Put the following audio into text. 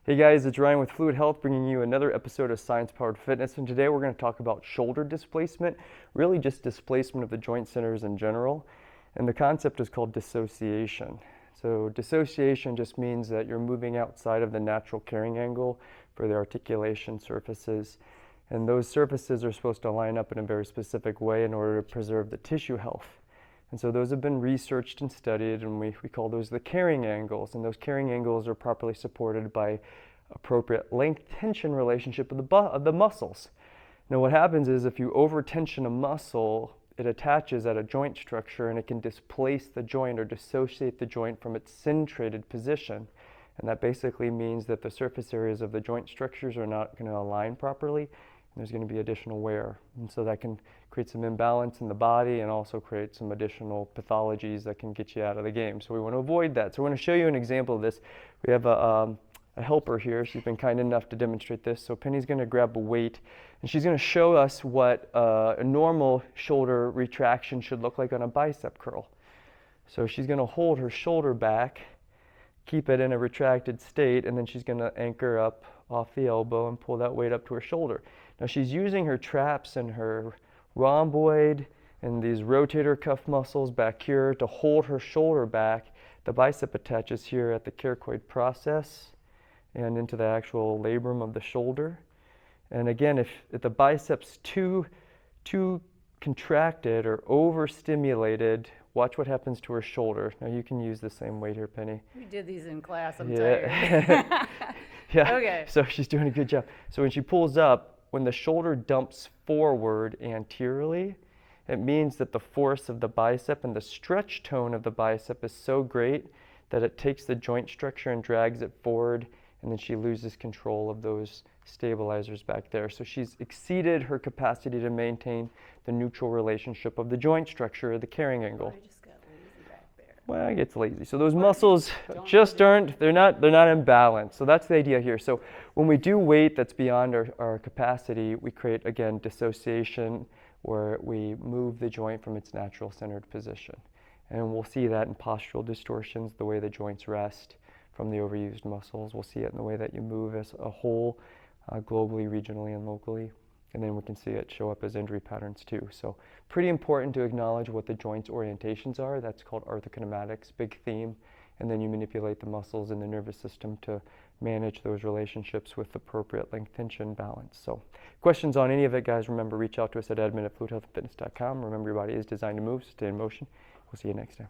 Hey guys, it's Ryan with Fluid Health bringing you another episode of Science Powered Fitness, and today we're going to talk about shoulder displacement, really just displacement of the joint centers in general, and the concept is called dissociation. So dissociation just means that you're moving outside of the natural carrying angle for the articulation surfaces, and those surfaces are supposed to line up in a very specific way in order to preserve the tissue health. And so those have been researched and studied, and we call those the carrying angles. And those carrying angles are properly supported by appropriate length-tension relationship of the muscles. Now what happens is if you over-tension a muscle, it attaches at a joint structure and it can displace the joint or dissociate the joint from its centrated position. And that basically means that the surface areas of the joint structures are not going to align properly. There's going to be additional wear, and so that can create some imbalance in the body and also create some additional pathologies that can get you out of the game. So we want to avoid that. So we're going to show you an example of this. We have a helper here. She's been kind enough to demonstrate this. So Penny's going to grab a weight, and she's going to show us what a normal shoulder retraction should look like on a bicep curl. So she's going to hold her shoulder back, keep it in a retracted state, and then she's going to anchor up off the elbow and pull that weight up to her shoulder. Now she's using her traps and her rhomboid and these rotator cuff muscles back here to hold her shoulder back. The bicep attaches here at the cricoid process and into the actual labrum of the shoulder. And again, if the bicep's too contracted or overstimulated, watch what happens to her shoulder. Now you can use the same weight here, Penny. We did these in class, I'm tired. Yeah, okay. So she's doing a good job. So when she pulls up, when the shoulder dumps forward anteriorly, it means that the force of the bicep and the stretch tone of the bicep is so great that it takes the joint structure and drags it forward, and then she loses control of those stabilizers back there. So she's exceeded her capacity to maintain the neutral relationship of the joint structure, the carrying angle. I just got lazy back there. Well, it gets lazy. So those muscles just aren't, they're not in balance. So that's the idea here. So when we do weight that's beyond our capacity, we create, again, dissociation, where we move the joint from its natural centered position. And we'll see that in postural distortions, the way the joints rest from the overused muscles. We'll see it in the way that you move as a whole, globally, regionally, and locally. And then we can see it show up as injury patterns too. So pretty important to acknowledge what the joint's orientations are. That's called orthokinematics, big theme. And then you manipulate the muscles in the nervous system to manage those relationships with appropriate length tension balance. So questions on any of it, guys, remember, reach out to us at admin@fluidhealthfitness.com. Remember, your body is designed to move, so stay in motion. We'll see you next time.